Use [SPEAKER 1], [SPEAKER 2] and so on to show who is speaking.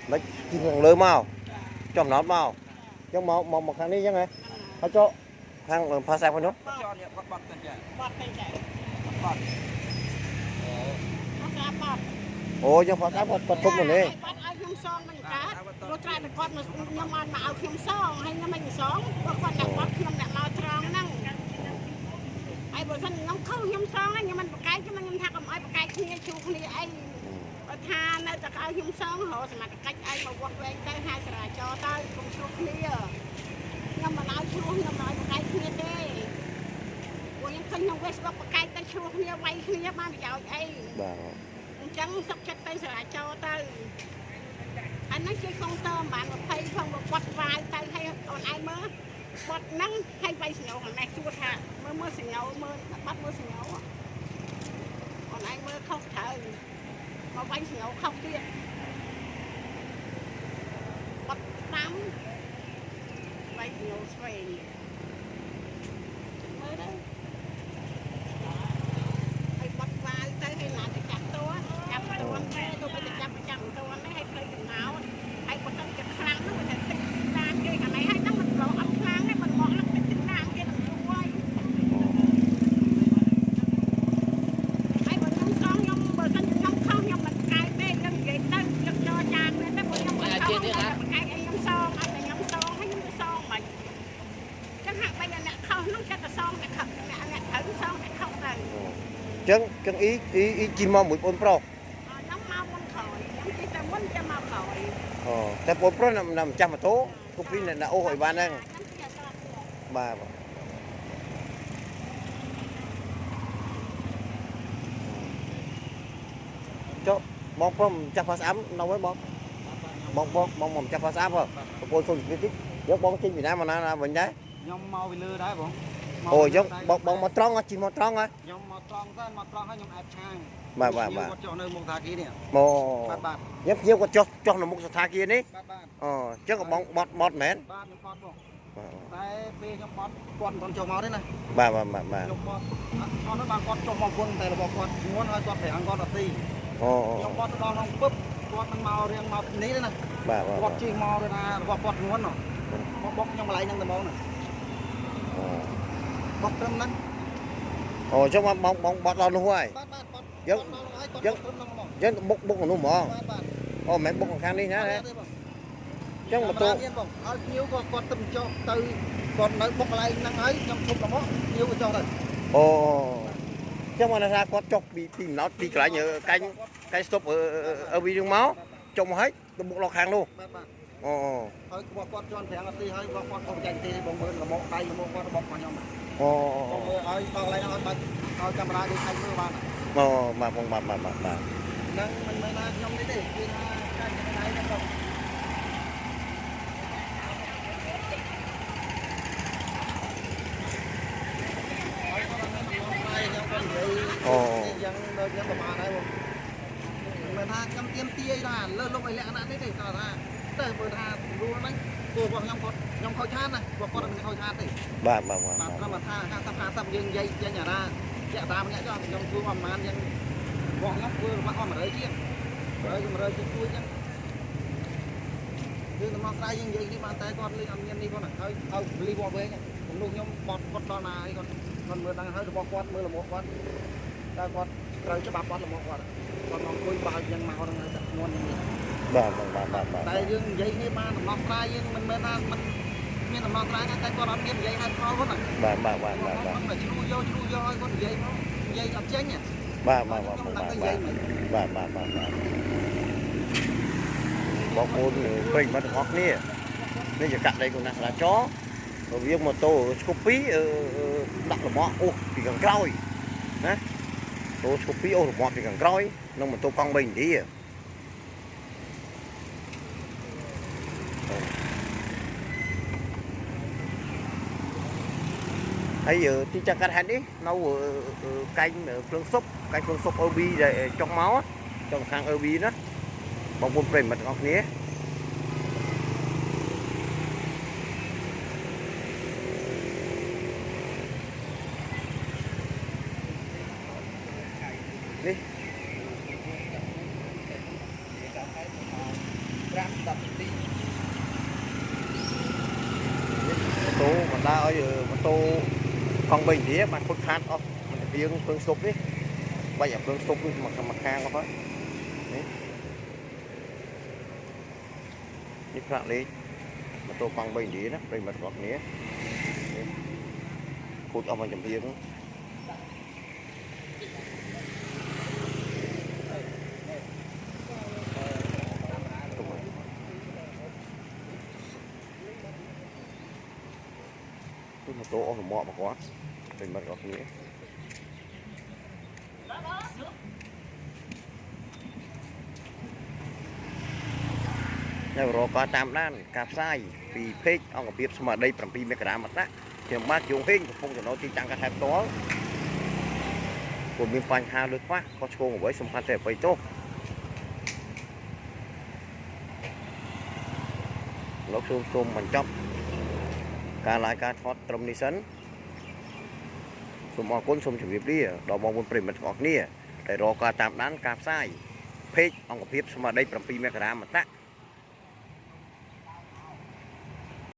[SPEAKER 1] mấy chim hàng lơ màu trong nó màu trong màu một hàng đi chứ nàyเขาcho hàng pha sang con nhóc ôi trong pha sang bật thúc rồi đấy
[SPEAKER 2] ខ្ញុំសងនឹងកើតព្រោះត្រាតែគាត់មកខ្ញុំអត់មកឲ្យខ្ញុំសងហើយខ្ញុំមិនសងព្រោះគាត់ដាក់គាត់ខ្ញុំអ្នកមកត្រង់ហ្នឹងហើយបើសិនខ្ញុំខុសខ្ញុំសងខ្ញុំមិនប្រកែកខ្ញុំថាកុំឲ្យប្រកែកគ្នាជួគ្នាអីបើថានៅតែឲ្យខ្ញុំសងរកសមត្ថកិច្ចឲ្យមកវាស់វែងទៅហៅចរាចរណ៍ទៅកុំជួគ្នាខ្ញុំមិនឲ្យជួខ្ញុំមិនឲ្យប្រកែកគ្នាទេព្រោះខ្ញុំឃើញក្នុង Facebook ប្រកែកទៅជួគ្នាវាយគ្នាបានប្រយោជន៍អី
[SPEAKER 1] បាទ
[SPEAKER 2] អញ្ចឹងសុខចិត្តទៅចរាចរណ៍ទៅអានេះជាកុងតើបាន20ផងមកបាត់វាយទៅឲ្យអូនឯងមើលបាត់ហ្នឹងឲ្យវាយសញ្ញោខាងនេះសួរថាមើលសញ្ញោមើលបាត់មើលសញ្ញោអូនឯងមើលខុសត្រូវមកវាយសញ្ញោខុសទៀតបាត់តាមវាយសញ្ញោស្វែងមើលទៅឲ្យបាត់វាយទៅឲ្យណាទៅចាប់តួចាប់តួទេទៅទៅចាប់តួនេះឲ្យផ្លូវចំណោតហើយបើសិនជាខ្លាំងនោះវាទៅទឹកតាមគេខាងនេះហើយហ្នឹងមិនប្រអត់ខ្លាំងទេមិនមកលឹកទឹកតាមគេនឹងជួយហើយបើខ្ញុំសងខ្ញុំបើសិនខ្ញុំខុសខ្ញុំមិនប្រកែកទេខ្ញុំនិយាយទៅខ្ញុំចរចាគ្នាតែបើខ្ញុំអត់ខុសខ្ញុំប្រកែកឲ្យខ្ញុំសងឲ្យតែខ្ញុំសងហើយខ្ញុំទៅសងមិនចឹងហាក់បីអ្នកខុសនោះចិត្តទៅសងអ្នកខុសអ្នកត្រូវសងអ្នកខុសទៅ
[SPEAKER 1] ចឹងý chim mong mũi bồn pro
[SPEAKER 2] ខ្ញុំមកមុនក្រោយខ្ញុំជិះតែមុនចាំមកក្រោយ
[SPEAKER 1] តែបនpro nằm trăm mà tố cục pin là ô hội banហ្នឹងបាទចុះបងប្រុសចាស់ផាសអាំនៅហើយបងមកចាស់ផាសអាំហ៎ប្រពន្ធសុំតិចយកបងចេញពីណាមកណាវិញដែរ
[SPEAKER 3] ខ្ញុំមកពីលើដែរបង
[SPEAKER 1] អូយកបងមកត្រង់ជិះមកត្រង់ហ៎
[SPEAKER 3] ខ្ញុំមកត្រង់ទៅមកត្រង់ហើយខ្ញុំអាចឆាង
[SPEAKER 1] បាទ
[SPEAKER 3] គាត់ចុះនៅមុខស្ថាគារនេះ
[SPEAKER 1] បាទខ្ញុំគាត់ចុះនៅមុខស្ថាគារនេះអូចឹងក៏បងបត់មែន
[SPEAKER 3] បាទខ្ញុំបត់បងតែពេលខ្ញុំបត់គាត់មិនចុះមកទេណា
[SPEAKER 1] បាទ
[SPEAKER 3] ខ្ញុំបត់អត់នោះបានគាត់ចុះមកពន្ធតែរបស់គាត់ធ្ងន់ហើយគាត់ប្រាំងគាត់អត់ទី
[SPEAKER 1] អូ
[SPEAKER 3] ខ្ញុំបត់ទៅដល់ក្នុងពឹបគាត់មិនមករៀងមកនេះទេណា
[SPEAKER 1] បាទ
[SPEAKER 3] គាត់ជិះមកទៅណារបស់គាត់ធ្ងន់មកបុកខ្ញុំកន្លែងហ្នឹងតែហ្មងណាបុកត្រឹមហ្នឹង
[SPEAKER 1] អូចឹងបងបត់ដល់នោះហើយ
[SPEAKER 3] បាទបត់
[SPEAKER 1] យើងបុកនោះហ្មងអូមិនបុកខាងនេះណាចឹងម៉ូតូ
[SPEAKER 3] មានបងឲ្យភ្ញៀវគាត់ទៅចុះទៅគាត់នៅបុកកន្លែងហ្នឹងហើយខ្ញុំឈប់ទៅមកភ្ញៀវក៏ចុះទៅ
[SPEAKER 1] អូចឹងមកថាគាត់ចុះពីម្ណោតពីកន្លែងកាយស្តុបអឺវីនឹងមកចុះមកហើយទៅបុកដល់ខាងនោះ
[SPEAKER 3] បាទ
[SPEAKER 1] អូ
[SPEAKER 3] ហើយគាត់ជន់ប្រាំងអត់ទីហើយគាត់អត់ចាញ់ទេបងមើលលមកដៃលមកគាត់បុកមកខ្ញុំ
[SPEAKER 1] អូ
[SPEAKER 3] បងមើលឲ្យដល់កន្លែងហ្នឹងឲ្យកាមេរ៉ាដូចថៃមើលបាន
[SPEAKER 1] អូបាទ
[SPEAKER 3] ហ្នឹងមិនមែនថាខ្ញុំនេះទេគឺថាចាញ់ដៃហ្នឹងបង
[SPEAKER 1] អូ
[SPEAKER 3] យ៉ាងនៅយ៉ាងប្រហែលដែរបងមិនថាខ្ញុំទៀមទាយថាលើលុបឲ្យលក្ខណៈនេះទេគាត់ថាទៅមើលថារួលហ្នឹងពួកខ្ញុំខ្ញុំខូចខានណាពួកគាត់មិនខូចខានទេ
[SPEAKER 1] បាទ
[SPEAKER 3] ត្រឹមថា50យើងនិយាយចេញអាណាចាក់តាមអ្នកចុះខ្ញុំធ្វើប្រហែលយ៉ាងពួកខ្ញុំធ្វើរបស់អស់100ជាង100ជាងជួយចឹងយើងទៅមកក្រៅយើងនិយាយនេះបានតែគាត់លេងអត់មាននេះផងហើយឲ្យលីវវែងមនុស្សខ្ញុំបត់គាត់ដល់ណាហើយគាត់មើលដល់ហើយរបស់គាត់មើលលមកគាត់តែគាត់ត្រូវច្បាប់បត់លមកគាត់មកអង្គុយបើកយ៉ាងមកហ្នឹងតែធ្ងន់យ៉ាងនេះ
[SPEAKER 1] បាទ
[SPEAKER 3] តែយើងនិយាយនេះបានដំណោះស្រាយយើងមិនមែនថាមិនមានដំណោះស្រាយតែគាត់អត់មាននិយាយហេតុផលគាត់ហ្នឹង
[SPEAKER 1] បាទ
[SPEAKER 3] គាត់ជ្រូយកឲ្យគាត់និយាយមកនិយាយអត់ចេញ
[SPEAKER 1] បាទបងប្អូនប្រិយមិត្តទាំងអស់គ្នានេះជាកាក់ដីcủaអ្នកចរាចរណ៍រវាងម៉ូតូស្គូពីដាក់លំអអូសពីខាងក្រោយណាម៉ូតូស្គូពីអូសលំអពីខាងក្រោយនិងម៉ូតូកង់3នាទីហើយទីចាក់កាត់ហេតុនេះនៅកែងភ្លើងសុបអឺវីដែលចុងមកចុងខាងអឺវីណាបងប្អូនប្រិយមិត្តទាំងអស់គ្នានេះ
[SPEAKER 3] 5 10 នាទី
[SPEAKER 1] tô mà ta ở mà tô con bình thì mà khốt khát không mình riêng phương sụp đi bây giờ phương sụp mà khang không hết như thế đi mà tô con bình thì đó đây mà gọt nhé khốt ông mình chấm riêng một tô ông mọ mà quá đây mà gọt nhé rồi có tam đan cạp sai vì phết ông có biết mà đây bằng pi mẹ cả mặt đó thì mát dùng hình không cho nó chỉ tăng cái thép đó của miền Pành Hà lướt quá có school với xung quanh thể phải tốt nó xôm mình chọc cả lại cả thoát trong đi sấn xôm con xôm chuẩn bị đi đó mong muốn prim mặt ngọt nia để rồi có tam đan cạp sai phết ông có biết mà đây bằng pi mẹ cả mặt đó